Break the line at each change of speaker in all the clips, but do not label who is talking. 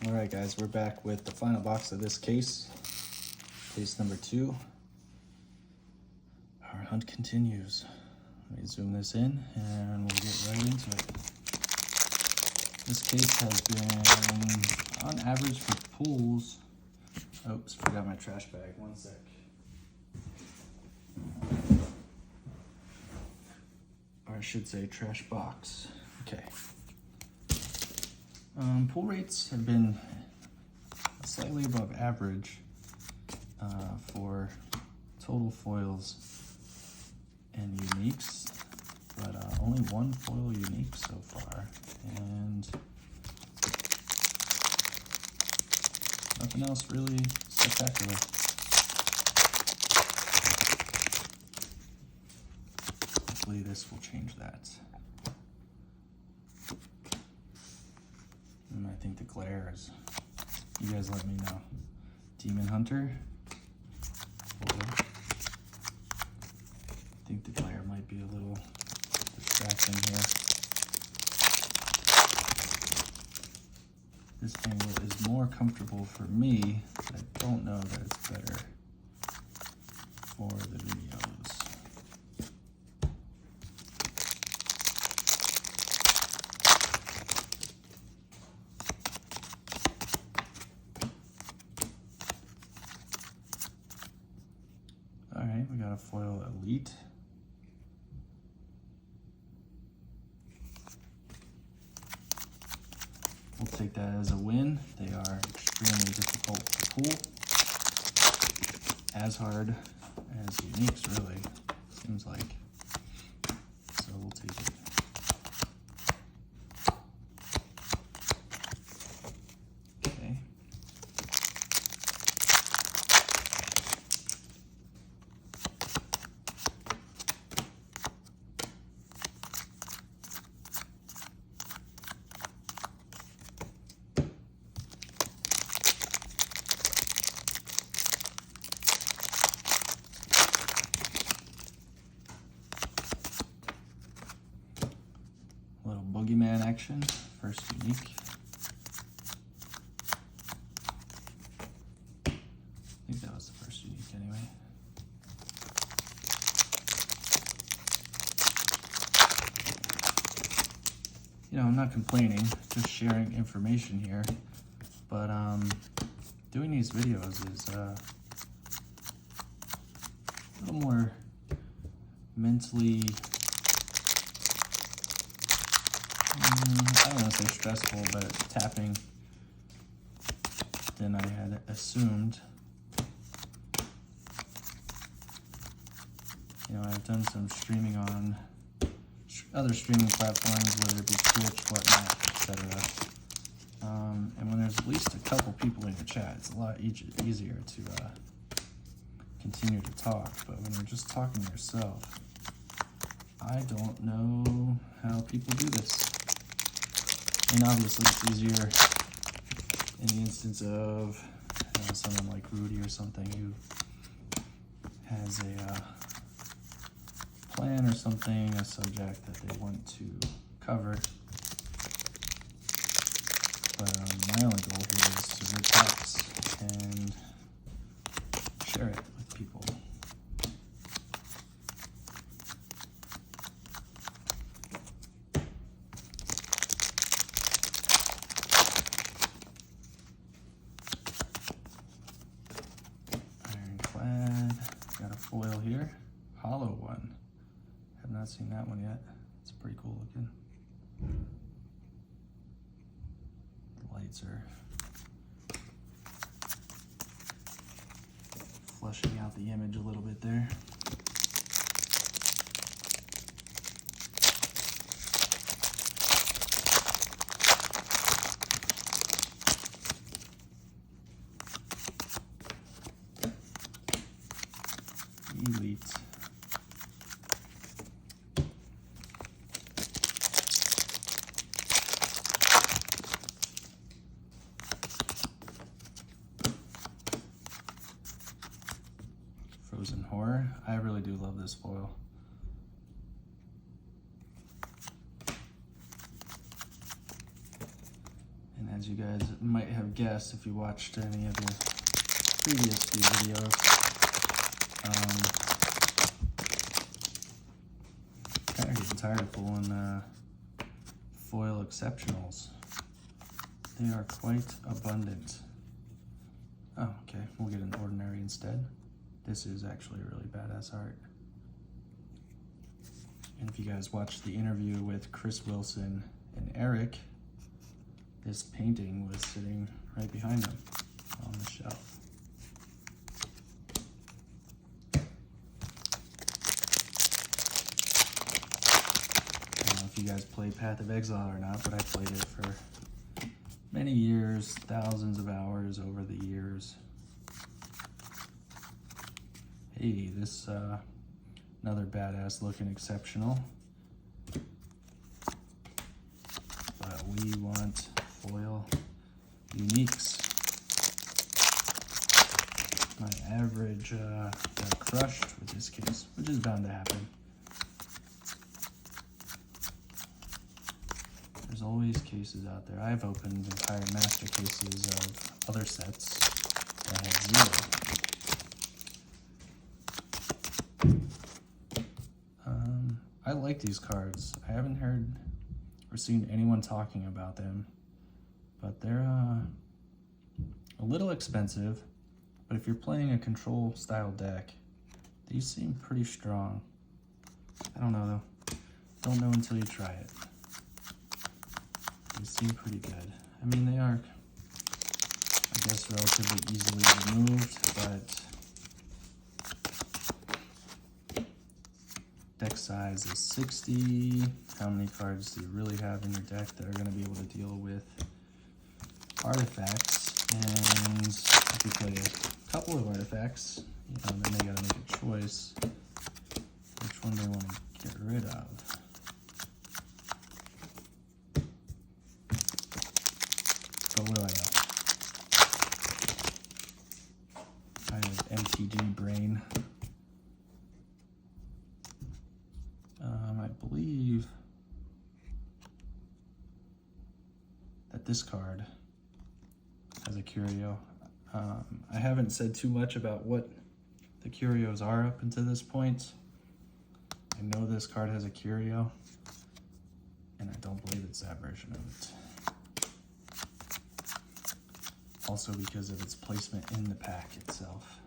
All right, guys, we're back with the final box of this case. Case number 2. Our hunt continues. Let me zoom this in and we'll get right into it. This case has been on average for pools. Oops, forgot my trash bag. One sec. Or I should say trash box. Okay. Pool rates have been slightly above average for total foils and uniques, but only one foil unique so far, and nothing else really spectacular. Hopefully this will change that. And I think the glare is, you guys let me know. Demon Hunter. Or I think the glare might be a little distracting here. This angle is more comfortable for me, but I don't know that it's better for the videos. All right, we got a foil elite. We'll take that as a win. They are extremely difficult to pull. As hard as uniques, really, seems like. So we'll take it. Okay. Little boogeyman action, first unique. I think that was the first unique anyway. You know, I'm not complaining, just sharing information here, but doing these videos is a little more mentally, I don't want to say stressful, but tapping than I had assumed. You know, I've done some streaming on other streaming platforms, whether it be Twitch, whatnot, etc. And when there's at least a couple people in your chat, it's a lot easier to continue to talk. But when you're just talking to yourself, I don't know how people do this. And obviously it's easier in the instance of someone like Cruio or something who has a plan or something, a subject that they want to cover. But my only goal here is to read text and share it with people. Got a foil here, hollow one. Have not seen that one yet. It's pretty cool looking. The lights are flushing out the image a little bit there. Elite. Frozen Horror. I really do love this foil. And as you guys might have guessed if you watched any of the previous few videos. Kind of getting tired of pulling foil exceptionals. They are quite abundant. Oh, okay, we'll get an ordinary instead. This is actually a really badass art. And if you guys watched the interview with Chris Wilson and Eric, this painting was sitting right behind them on the shelf. I don't know if you guys play Path of Exile or not, but I played it for many years, thousands of hours over the years. Hey, this another badass looking exceptional. But we want foil uniques. My average got crushed with this case, which is bound to happen. There's always cases out there. I've opened entire master cases of other sets that had zero. I like these cards. I haven't heard or seen anyone talking about them, but they're a little expensive. But if you're playing a control style deck, these seem pretty strong. I don't know though. Don't know until you try it. They seem pretty good. I mean, they are, I guess, relatively easily removed, but deck size is 60. How many cards do you really have in your deck that are going to be able to deal with artifacts? And if you play a couple of artifacts, then they got to make a choice which one they want to get rid of. But what do I know? I have MTG brain. I believe that this card has a Curio. I haven't said too much about what the Curios are up until this point. I know this card has a Curio, and I don't believe it's that version of it. Also because of its placement in the pack itself.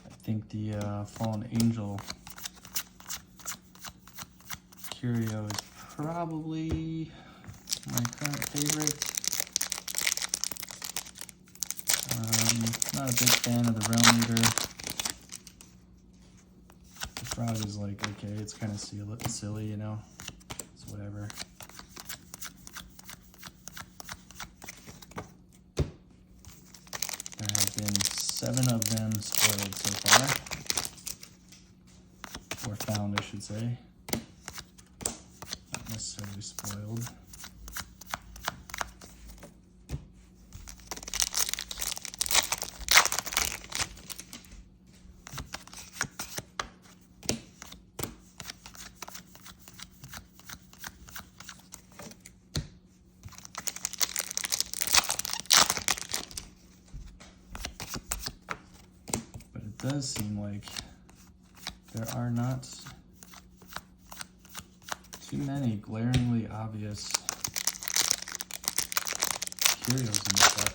I think the Fallen Angel Curio is probably my current favorite. Not a big fan of the Realm Eater. The frog is like, okay, it's kind of silly, you know? It's whatever. There have been 7 of them spoiled so far. Or found, I should say. Not necessarily spoiled. It does seem like there are not too many glaringly obvious Curios in the set.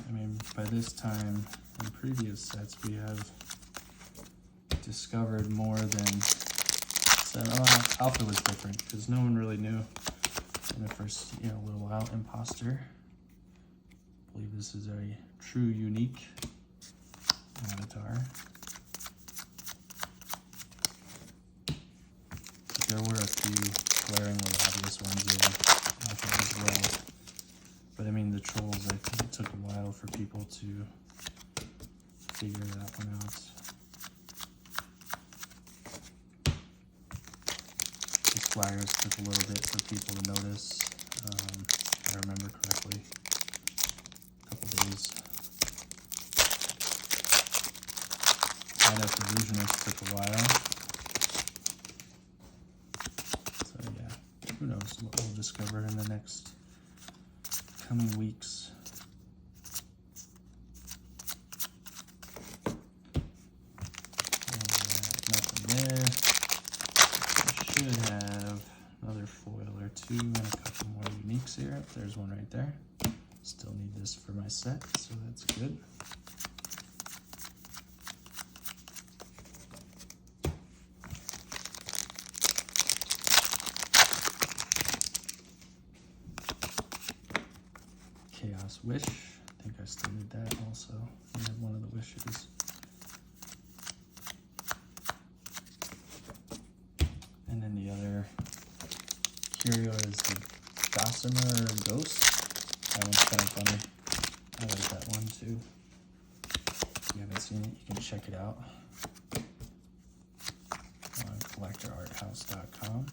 I mean, by this time in previous sets, we have discovered more than said. Oh, Alpha was different because no one really knew in the first little while. Imposter. I believe this is a true unique avatar. There were a few glaringly obvious ones in Alpha as well. But I mean, the trolls, I think it took a while for people to figure that one out. These flyers took a little bit for people to notice, if I remember correctly. A couple days. Light Up Illusionist took a while. So yeah, who knows what we'll discover in the next coming weeks. Nothing there. I should have another foil or two and a couple more uniques here. There's one right there. Still need this for my set, so that's good. Chaos Wish. I think I still need that also. I have one of the wishes. And then the other Curio is the Gossamer Ghost. That one's kind of funny. I like that one too. If you haven't seen it, you can check it out on collectorarthouse.com.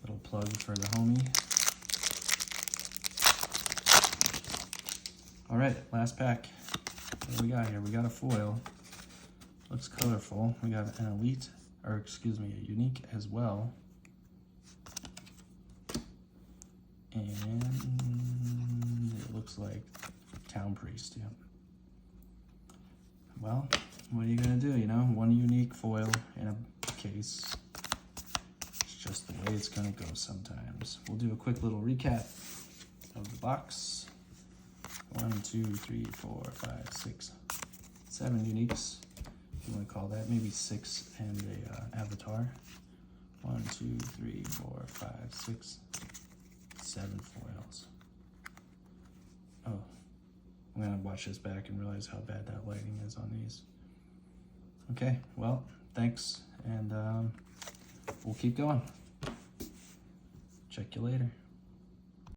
Little plug for the homie. All right, last pack. What do we got here? We got a foil. Looks colorful. We got an elite, or excuse me, a unique as well. And it looks like Town Priest, yep. Well, what are you gonna do, you know? One unique foil in a case. It's just the way it's gonna go sometimes. We'll do a quick little recap of the box. 1, 2, 3, 4, 5, 6, 7 uniques, if you want to call that. Maybe 6 and a avatar. 1, 2, 3, 4, 5, 6, 7 foils. Oh, I'm gonna watch this back and realize how bad that lighting is on these. Okay, well, thanks, and we'll keep going. Check you later.